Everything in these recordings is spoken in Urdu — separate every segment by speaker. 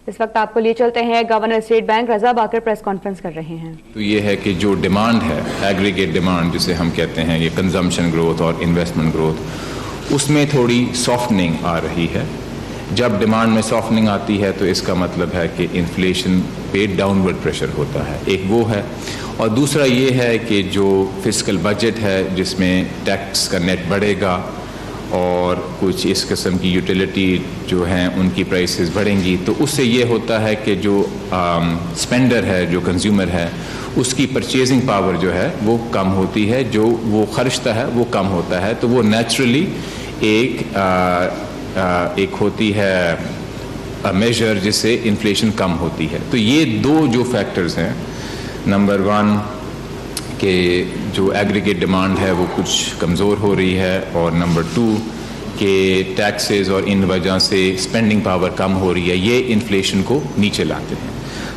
Speaker 1: اس وقت آپ کو لیے چلتے ہیں گورنر اسٹیٹ بینک رضا باقر پریس کانفرنس کر رہے ہیں.
Speaker 2: تو یہ ہے کہ جو ڈیمانڈ ہے ایگریگیٹ ڈیمانڈ جسے ہم کہتے ہیں یہ کنزمپشن گروتھ اور انویسٹمنٹ گروتھ اس میں تھوڑی سافٹننگ آ رہی ہے. جب ڈیمانڈ میں سافٹننگ آتی ہے تو اس کا مطلب ہے کہ انفلیشن پہ ڈاؤن ورڈ پریشر ہوتا ہے. ایک وہ ہے اور دوسرا یہ ہے کہ جو فسکل بجٹ ہے جس میں ٹیکس کا نیٹ بڑھے گا اور کچھ اس قسم کی یوٹیلیٹی جو ہیں ان کی پرائسز بڑھیں گی تو اس سے یہ ہوتا ہے کہ جو اسپینڈر ہے جو کنزیومر ہے اس کی پرچیزنگ پاور جو ہے وہ کم ہوتی ہے, جو وہ خرچتا ہے وہ کم ہوتا ہے. تو وہ نیچرلی ایک ہوتی ہے میجر جس سے انفلیشن کم ہوتی ہے. تو یہ دو جو فیکٹرز ہیں, نمبر ون کہ جو ایگریگیٹ ڈیمانڈ ہے وہ کچھ کمزور ہو رہی ہے اور نمبر ٹو کہ ٹیکسز اور ان وجہ سے اسپینڈنگ پاور کم ہو رہی ہے, یہ انفلیشن کو نیچے لاتے ہیں.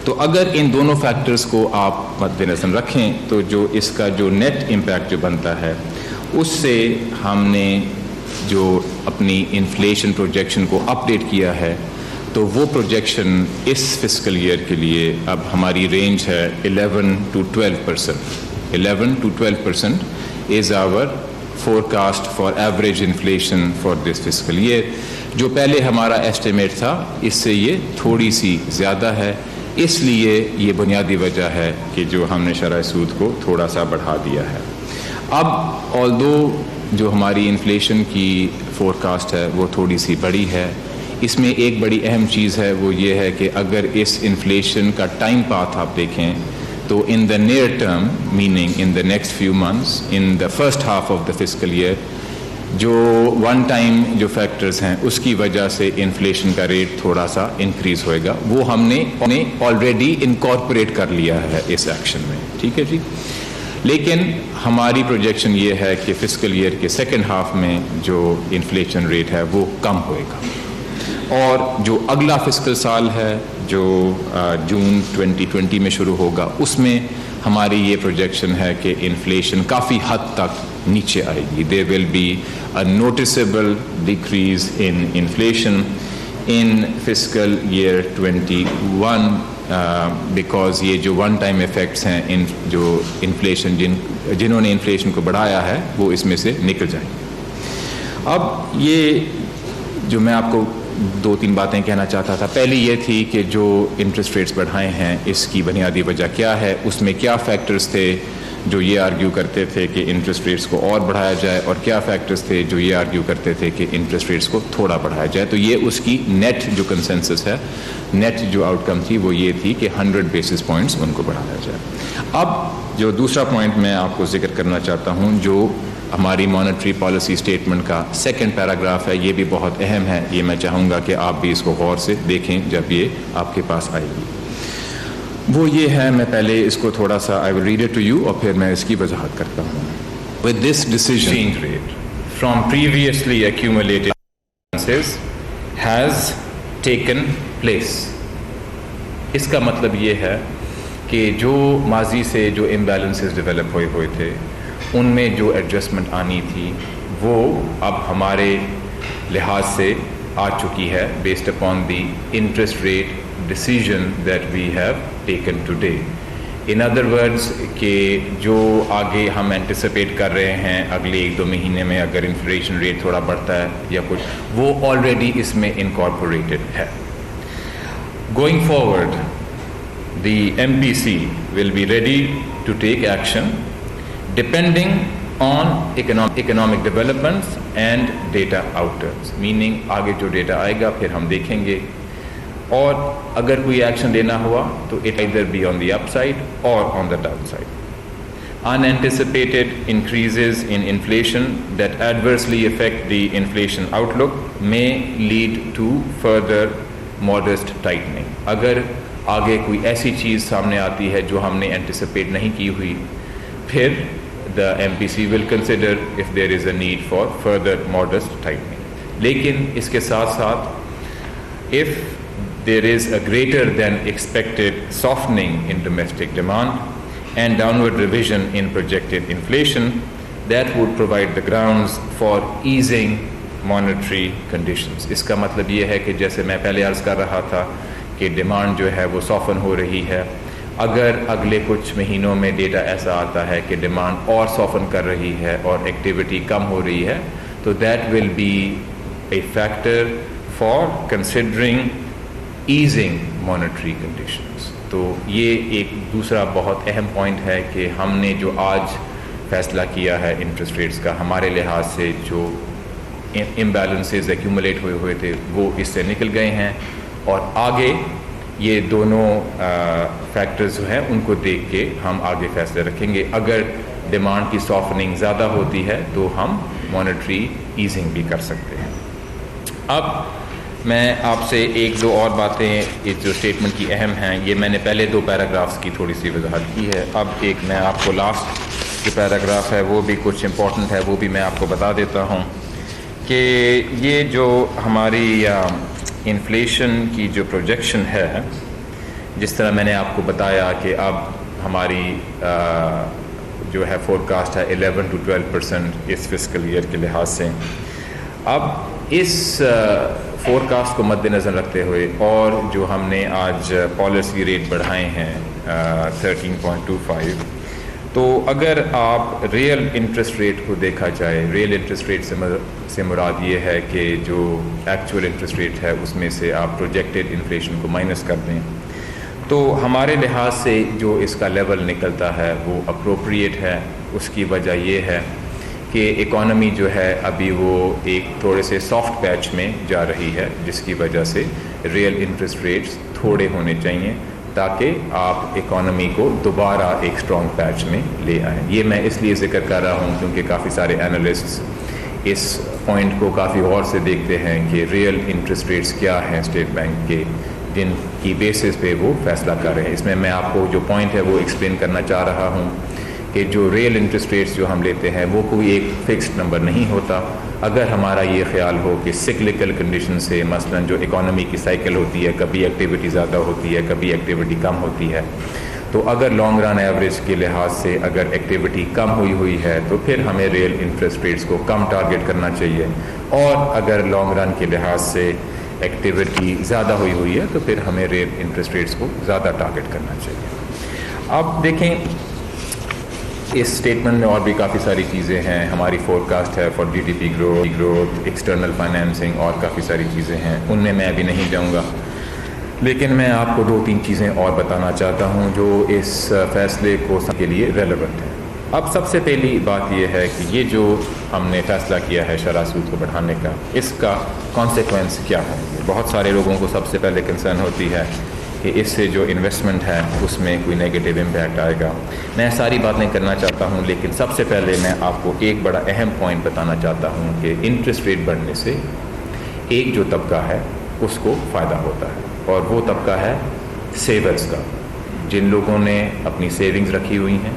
Speaker 2: تو اگر ان دونوں فیکٹرز کو آپ مد نظر رکھیں تو جو اس کا جو نیٹ امپیکٹ جو بنتا ہے اس سے ہم نے جو اپنی انفلیشن پروجیکشن کو اپڈیٹ کیا ہے تو وہ پروجیکشن اس فسکل ایئر کے لیے اب ہماری رینج ہے 11 to 12%. 11 to 12% is our forecast for average inflation for this fiscal year. جو پہلے ہمارا ایسٹیمیٹ تھا اس سے یہ تھوڑی سی زیادہ ہے, اس لیے یہ بنیادی وجہ ہے کہ جو ہم نے شرح سود کو تھوڑا سا بڑھا دیا ہے. اب آلدو جو ہماری انفلیشن کی فورکاسٹ ہے وہ تھوڑی سی بڑی ہے, اس میں ایک بڑی اہم چیز ہے وہ یہ ہے کہ اگر اس انفلیشن کا ٹائم پاتھ آپ دیکھیں تو in the near term meaning in the next few months in the first half of the fiscal year جو ون ٹائم جو فیکٹرز ہیں اس کی وجہ سے انفلیشن کا ریٹ تھوڑا سا انکریز ہوئے گا. وہ ہم نے آلریڈی انکارپوریٹ کر لیا ہے اس ایکشن میں, ٹھیک ہے جی. لیکن ہماری پروجیکشن یہ ہے کہ فسکل ایئر کے سیکنڈ ہاف میں جو انفلیشن ریٹ ہے وہ کم ہوئے گا, اور جو اگلا فسکل سال ہے جو جون 2020 میں شروع ہوگا اس میں ہماری یہ پروجیکشن ہے کہ انفلیشن کافی حد تک نیچے آئے گی. There will be a noticeable decrease in inflation in fiscal year 21 because یہ جو ون ٹائم ایفیکٹس ہیں ان جو انفلیشن جنہوں نے انفلیشن کو بڑھایا ہے وہ اس میں سے نکل جائیں گے. اب یہ جو میں آپ کو دو تین باتیں کہنا چاہتا تھا, پہلی یہ تھی کہ جو انٹرسٹ ریٹس بڑھائے ہیں اس کی بنیادی وجہ کیا ہے, اس میں کیا فیکٹرز تھے جو یہ آرگیو کرتے تھے کہ انٹرسٹ ریٹس کو اور بڑھایا جائے, اور کیا فیکٹرز تھے جو یہ آرگیو کرتے تھے کہ انٹرسٹ ریٹس کو تھوڑا بڑھایا جائے. تو یہ اس کی نیٹ جو کنسنسس ہے, نیٹ جو آؤٹ کم تھی وہ یہ تھی کہ 100 بیسس پوائنٹس ان کو بڑھایا جائے. اب جو دوسرا پوائنٹ میں آپ کو ذکر کرنا چاہتا ہوں جو ہماری مانیٹری پالیسی اسٹیٹمنٹ کا سیکنڈ پیراگراف ہے, یہ بھی بہت اہم ہے. یہ میں چاہوں گا کہ آپ بھی اس کو غور سے دیکھیں جب یہ آپ کے پاس آئے گی. وہ یہ ہے, میں پہلے اس کو تھوڑا سا I will read it to you اور پھر میں اس کی وضاحت کرتا ہوں. With this decision, exchange rate from previously accumulated balances has taken place. اس کا مطلب یہ ہے کہ جو ماضی سے جو امبیلنسز ڈیولپ ہوئے تھے ان میں جو ایڈجسٹمنٹ آنی تھی وہ اب ہمارے لحاظ سے آ چکی ہے based upon the interest rate decision that we have taken today. In other words کہ جو آگے ہم اینٹیسپیٹ کر رہے ہیں اگلے 1-2 مہینے میں اگر انفلیشن ریٹ تھوڑا بڑھتا ہے یا کچھ, وہ آلریڈی اس میں انکارپوریٹڈ ہے. Going forward the MPC will be ready to take action depending on economic developments and data outcomes, meaning آگے جو ڈیٹا آئے گا پھر ہم دیکھیں گے, اور اگر کوئی ایکشن لینا ہوا تو it either be on the upside or on the downside. Unanticipated increases in inflation that adversely affect the inflation outlook may lead to further modest tightening. اگر آگے کوئی ایسی چیز سامنے آتی ہے جو ہم نے اینٹیسپیٹ نہیں کی ہوئی, پھر the MPC will consider if there is a need for further modest tightening. لیکن اس کے ساتھ ساتھ if there is a greater than expected softening in domestic demand and downward revision in projected inflation, that would provide the grounds for easing monetary conditions. اس کا مطلب یہ ہے کہ جیسے میں پہلے عرض کر رہا تھا کہ ڈیمانڈ جو ہے وہ سافن ہو رہی ہے. اگر اگلے کچھ مہینوں میں ڈیٹا ایسا آتا ہے کہ ڈیمانڈ اور سافن کر رہی ہے اور ایکٹیویٹی کم ہو رہی ہے تو that will be a factor for considering easing monetary conditions. تو یہ ایک دوسرا بہت اہم پوائنٹ ہے کہ ہم نے جو آج فیصلہ کیا ہے انٹرسٹ ریٹس کا، ہمارے لحاظ سے جو امبیلنسز ایکیومولیٹ ہوئے تھے وہ اس سے نکل گئے ہیں، اور آگے یہ دونوں فیکٹرز جو ہیں ان کو دیکھ کے ہم آگے فیصلے رکھیں گے. اگر ڈیمانڈ کی سافننگ زیادہ ہوتی ہے تو ہم مانیٹری ایزنگ بھی کر سکتے ہیں. اب میں آپ سے ایک دو اور باتیں اس جو اسٹیٹمنٹ کی اہم ہیں، یہ میں نے پہلے 2 پیراگرافس کی تھوڑی سی وضاحت کی ہے. اب ایک میں آپ کو لاسٹ جو پیراگراف ہے وہ بھی کچھ امپورٹنٹ ہے، وہ بھی میں آپ کو بتا دیتا ہوں کہ یہ جو ہماری انفلیشن کی جو پروجیکشن ہے، جس طرح میں نے آپ کو بتایا کہ اب ہماری جو ہے فور کاسٹ ہے 11 to 12% اس فسکل ایئر کے لحاظ سے. اب اس فور کاسٹ کو مد نظر رکھتے ہوئے اور جو ہم نے آج پالیسی ریٹ بڑھائے ہیں 13.25، تو اگر آپ ریئل انٹرسٹ ریٹ کو دیکھا جائے، ریئل انٹرسٹ ریٹ سے مراد یہ ہے کہ جو ایکچوئل انٹرسٹ ریٹ ہے اس میں سے آپ پروجیکٹڈ انفلیشن کو مائنس کر دیں، تو ہمارے لحاظ سے جو اس کا لیول نکلتا ہے وہ اپروپریٹ ہے. اس کی وجہ یہ ہے کہ اکانومی جو ہے ابھی وہ ایک تھوڑے سے سافٹ پیچ میں جا رہی ہے، جس کی وجہ سے ریئل انٹرسٹ ریٹس تھوڑے ہونے چاہیے تاکہ آپ اکانومی کو دوبارہ ایک سٹرونگ پیچ میں لے آئیں. یہ میں اس لیے ذکر کر رہا ہوں کیونکہ کافی سارے اینالسٹس اس پوائنٹ کو کافی غور سے دیکھتے ہیں کہ ریئل انٹرسٹ ریٹس کیا ہیں اسٹیٹ بینک کے، جن کی بیسس پہ وہ فیصلہ کر رہے ہیں. اس میں آپ کو جو پوائنٹ ہے وہ ایکسپلین کرنا چاہ رہا ہوں کہ جو ریئل انٹرسٹ ریٹس جو ہم لیتے ہیں وہ کوئی ایک فکسڈ نمبر نہیں ہوتا. اگر ہمارا یہ خیال ہو کہ سکلکل کنڈیشن سے، مثلا جو اکانومی کی سائیکل ہوتی ہے، کبھی ایکٹیویٹی زیادہ ہوتی ہے، کبھی ایکٹیویٹی کم ہوتی ہے، تو اگر لانگ رن ایوریج کے لحاظ سے اگر ایکٹیویٹی کم ہوئی ہے تو پھر ہمیں ریئل انٹرسٹ ریٹس کو کم ٹارگٹ کرنا چاہیے، اور اگر لانگ رن کے لحاظ سے ایکٹیویٹی زیادہ ہوئی ہے تو پھر ہمیں ریئل انٹرسٹ ریٹس کو زیادہ ٹارگٹ کرنا چاہیے. اب دیکھیں اس اسٹیٹمنٹ میں اور بھی کافی ساری چیزیں ہیں. ہماری فور کاسٹ ہے for G D P growth, external financing, اور کافی ساری چیزیں ہیں، ان میں ابھی نہیں جاؤں گا، لیکن میں آپ کو 2-3 چیزیں اور بتانا چاہتا ہوں جو اس فیصلے کو کے لیے ریلیونٹ ہے. اب سب سے پہلی بات یہ ہے کہ یہ جو ہم نے فیصلہ کیا ہے شرح سود کو بڑھانے کا، اس کا کانسیکوینس کیا ہوں گے. بہت سارے لوگوں کو سب سے پہلے کنسرن ہوتی ہے کہ اس سے جو انویسٹمنٹ ہے اس میں کوئی نیگیٹو امپیکٹ آئے گا. میں ساری بات نہیں کرنا چاہتا ہوں، لیکن سب سے پہلے میں آپ کو ایک بڑا اہم پوائنٹ بتانا چاہتا ہوں کہ انٹرسٹ ریٹ بڑھنے سے ایک جو طبقہ ہے اس کو فائدہ ہوتا ہے، اور وہ طبقہ ہے سیورز کا. جن لوگوں نے اپنی سیونگز رکھی ہوئی ہیں،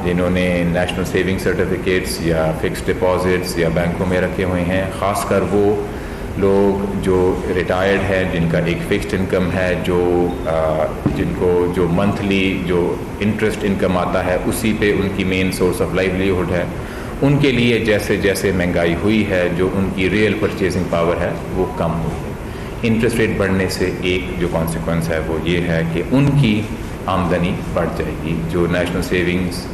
Speaker 2: جنہوں نے نیشنل سیونگ سرٹیفکیٹس یا فکسڈ ڈپازٹس یا بینکوں میں رکھے ہوئے ہیں، خاص کر وہ لوگ جو ریٹائرڈ ہیں، جن کا ایک فکسڈ انکم ہے، جن کو جو منتھلی جو انٹرسٹ انکم آتا ہے اسی پہ ان کی مین سورس آف لائیولیہڈ ہے. ان کے لیے جیسے جیسے مہنگائی ہوئی ہے، جو ان کی ریئل پرچیزنگ پاور ہے وہ کم ہوئی ہے. انٹرسٹ ریٹ بڑھنے سے ایک جو کانسیکوینس ہے وہ یہ ہے کہ ان کی آمدنی بڑھ جائے گی. جو نیشنل سیونگز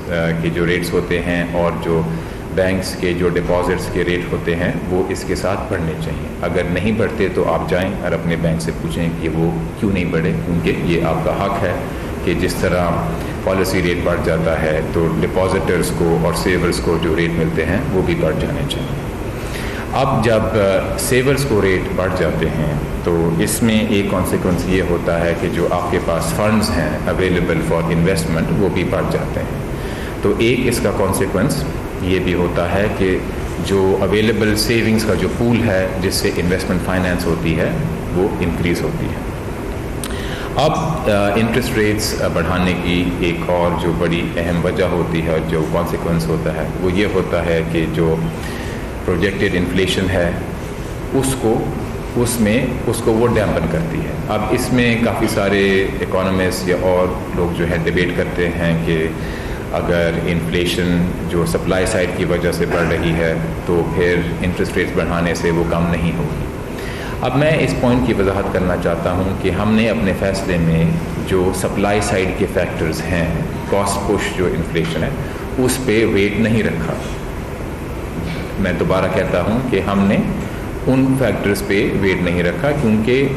Speaker 2: کے جو ریٹس ہوتے ہیں اور جو بینکس کے جو ڈپازٹس کے ریٹ ہوتے ہیں وہ اس کے ساتھ بڑھنے چاہیے. اگر نہیں بڑھتے تو آپ جائیں اور اپنے بینک سے پوچھیں کہ وہ کیوں نہیں بڑھے، کیونکہ یہ آپ کا حق ہے کہ جس طرح پالیسی ریٹ بڑھ جاتا ہے تو ڈپازٹرز کو اور سیورز کو جو ریٹ ملتے ہیں وہ بھی بڑھ جانے چاہیے. اب جب سیورز کو ریٹ بڑھ جاتے ہیں تو اس میں ایک کانسیکوینس یہ ہوتا ہے کہ جو آپ کے پاس فنڈز ہیں اویلیبل فار انویسٹمنٹ وہ بھی بڑھ جاتے ہیں. تو ایک اس کا کانسیکوینس یہ بھی ہوتا ہے کہ جو اویلیبل سیونگز کا جو پول ہے جس سے انویسٹمنٹ فائنینس ہوتی ہے وہ انکریز ہوتی ہے. اب انٹرسٹ ریٹس بڑھانے کی ایک اور جو بڑی اہم وجہ ہوتی ہے اور جو کانسیکوینس ہوتا ہے وہ یہ ہوتا ہے کہ جو پروجیکٹڈ انفلیشن ہے اس کو وہ ڈیمپن کرتی ہے. اب اس میں کافی سارے اکانومسٹ یا اور لوگ جو ہے ڈیبیٹ کرتے ہیں کہ اگر انفلیشن جو سپلائی سائڈ کی وجہ سے بڑھ رہی ہے تو پھر انٹرسٹ ریٹس بڑھانے سے وہ کم نہیں ہوگی. اب میں اس پوائنٹ کی وضاحت کرنا چاہتا ہوں کہ ہم نے اپنے فیصلے میں جو سپلائی سائڈ کے فیکٹرز ہیں، کاسٹ پش جو انفلیشن ہے، اس پہ ویٹ نہیں رکھا. میں دوبارہ کہتا ہوں کہ ہم نے ان فیکٹرز پہ ویٹ نہیں رکھا کیونکہ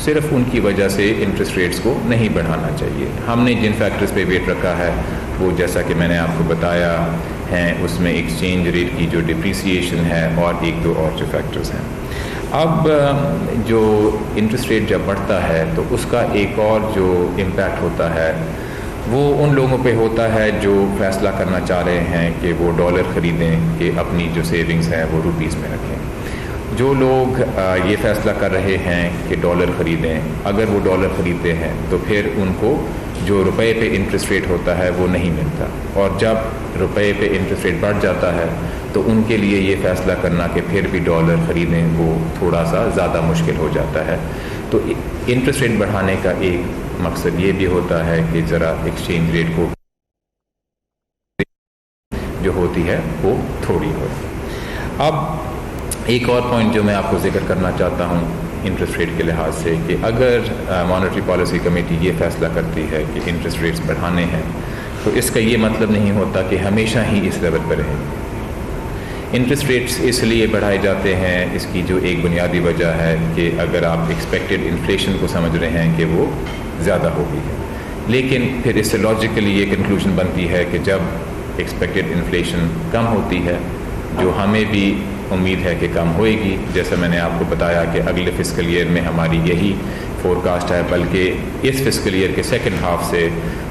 Speaker 2: صرف ان کی وجہ سے انٹرسٹ ریٹس کو نہیں بڑھانا چاہیے. ہم نے جن فیکٹرز پہ ویٹ رکھا ہے وہ جیسا کہ میں نے آپ کو بتایا ہیں، اس میں ایکسچینج ریٹ کی جو ڈپریسیشن ہے اور ایک دو اور جو فیکٹرز ہیں. اب جو انٹرسٹ ریٹ جب بڑھتا ہے تو اس کا ایک اور جو امپیکٹ ہوتا ہے وہ ان لوگوں پہ ہوتا ہے جو فیصلہ کرنا چاہ رہے ہیں کہ وہ ڈالر خریدیں کہ اپنی جو سیونگز ہیں وہ روپیز میں رکھیں. جو لوگ یہ فیصلہ کر رہے ہیں کہ ڈالر خریدیں، اگر وہ ڈالر خریدتے ہیں تو پھر ان کو جو روپے پہ انٹرسٹ ریٹ ہوتا ہے وہ نہیں ملتا، اور جب روپے پہ انٹرسٹ ریٹ بڑھ جاتا ہے تو ان کے لیے یہ فیصلہ کرنا کہ پھر بھی ڈالر خریدیں وہ تھوڑا سا زیادہ مشکل ہو جاتا ہے. تو انٹرسٹ ریٹ بڑھانے کا ایک مقصد یہ بھی ہوتا ہے کہ ذرا ایکسچینج ریٹ کو جو ہوتی ہے وہ تھوڑی ہو. اب ایک اور پوائنٹ جو میں آپ کو ذکر کرنا چاہتا ہوں انٹرسٹ ریٹ کے لحاظ سے، کہ اگر مانیٹری پالیسی کمیٹی یہ فیصلہ کرتی ہے کہ انٹرسٹ ریٹس بڑھانے ہیں تو اس کا یہ مطلب نہیں ہوتا کہ ہمیشہ ہی اس لیول پہ رہیں. انٹرسٹ ریٹس اس لیے بڑھائے جاتے ہیں، اس کی جو ایک بنیادی وجہ ہے کہ اگر آپ ایکسپیکٹڈ انفلیشن کو سمجھ رہے ہیں کہ وہ زیادہ ہوگی ہے، لیکن پھر اس سے لاجیکلی یہ کنکلوژن بنتی ہے کہ جب ایکسپیکٹڈ انفلیشن کم ہوتی ہے، جو ہمیں بھی امید ہے کہ کم ہوئے گی، جیسا میں نے آپ کو بتایا کہ اگلے فسکل ایئر میں ہماری یہی فور کاسٹ ہے، بلکہ اس فسکل ایئر کے سیکنڈ ہاف سے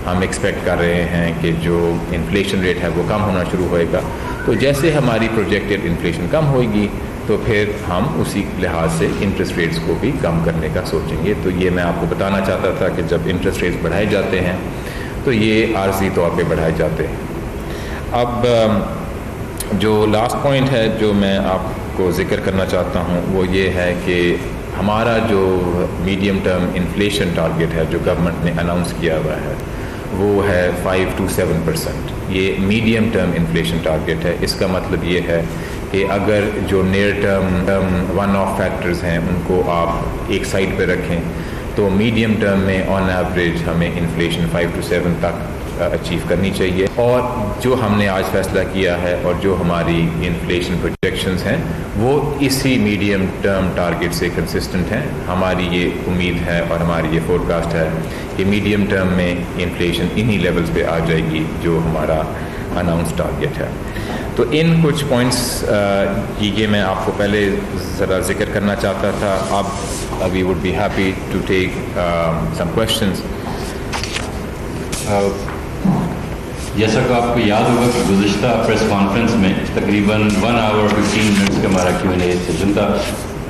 Speaker 2: ہم ایکسپیکٹ کر رہے ہیں کہ جو انفلیشن ریٹ ہے وہ کم ہونا شروع ہوئے گا. تو جیسے ہماری پروجیکٹڈ انفلیشن کم ہوئے گی تو پھر ہم اسی لحاظ سے انٹرسٹ ریٹس کو بھی کم کرنے کا سوچیں گے. تو یہ میں آپ کو بتانا چاہتا تھا کہ جب انٹرسٹ ریٹس بڑھائے جاتے ہیں تو یہ عارضی طور پہ بڑھائے جاتے ہیں. اب جو لاسٹ پوائنٹ ہے جو میں آپ کو ذکر کرنا چاہتا ہوں وہ یہ ہے کہ ہمارا جو میڈیم ٹرم انفلیشن ٹارگٹ ہے جو گورنمنٹ نے اناؤنس کیا ہوا ہے وہ ہے 5 to 7%. یہ میڈیم ٹرم انفلیشن ٹارگٹ ہے. اس کا مطلب یہ ہے کہ اگر جو near term one of factors ہیں ان کو آپ ایک سائڈ پہ رکھیں تو میڈیم ٹرم میں آن ایوریج ہمیں انفلیشن 5 to 7 تک اچیو کرنی چاہیے. اور جو ہم نے آج فیصلہ کیا ہے اور جو ہماری انفلیشن پروجیکشنز ہیں وہ اسی میڈیم ٹرم ٹارگٹ سے کنسسٹنٹ ہیں. ہماری یہ امید ہے اور ہماری یہ فور کاسٹ ہے کہ میڈیم ٹرم میں انفلیشن انہی لیولز پہ آ جائے گی جو ہمارا اناؤنس ٹارگٹ ہے. تو ان کچھ پوائنٹس یہ میں آپ کو پہلے ذرا ذکر کرنا چاہتا تھا. اب we would be happy to take some questions.
Speaker 3: جیسا کہ آپ کو یاد ہوگا کہ گزشتہ پریس کانفرنس میں تقریباً 1 hour 15 minutes کا ہمارا Q&A سیشن تھا،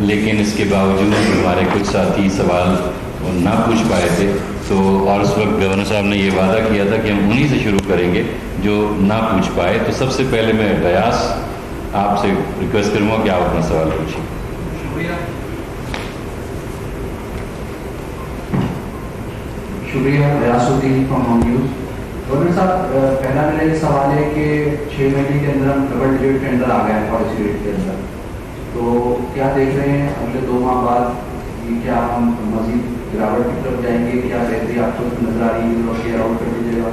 Speaker 3: لیکن اس کے باوجود ہمارے کچھ ساتھی سوال نہ پوچھ پائے تھے. تو اور اس وقت گورنر صاحب نے یہ وعدہ کیا تھا کہ ہم انہی سے شروع کریں گے جو نہ پوچھ پائے. تو سب سے پہلے میں ریاض آپ سے ریکویسٹ کروں گا کہ آپ اپنا سوال پوچھیں.
Speaker 4: شکریہ. ریاض الدین فرام ہوم نیوز. گورنر صاحب، پہلا میرا یہ سوال ہے کہ 6 مہینے کے اندر ہم ڈبل ڈیوٹ کے اندر آ گئے ہیں پالیسی ریٹ کے اندر، تو کیا دیکھ رہے ہیں اگلے 2 ماہ بعد کیا ہم مزید گراوٹ کی طرف جائیں گے؟ کیا بہتری آپ کو نظر آ رہی ہے اور کیئر آؤٹ کر دیجیے گا؟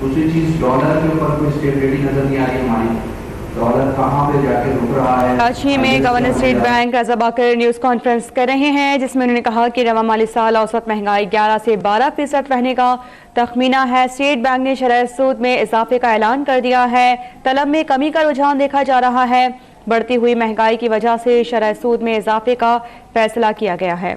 Speaker 4: دوسری چیز، ڈالر کے اوپر کوئی اسٹیبلٹی نظر نہیں آ رہی ہماری. ڈالر کہاں پہ جا کے رک رہا ہے؟
Speaker 1: کراچی میں گورنر اسٹیٹ بینک رضا باقر نیوز کانفرنس کر رہے ہیں جس میں انہوں نے کہا کہ رواں مالی سال اوسط مہنگائی 11 سے 12% رہنے کا تخمینہ ہے. اسٹیٹ بینک نے شرح سود میں اضافے کا اعلان کر دیا ہے. طلب میں کمی کا رجحان دیکھا جا رہا ہے. بڑھتی ہوئی مہنگائی کی وجہ سے شرح سود میں اضافے کا فیصلہ کیا گیا ہے.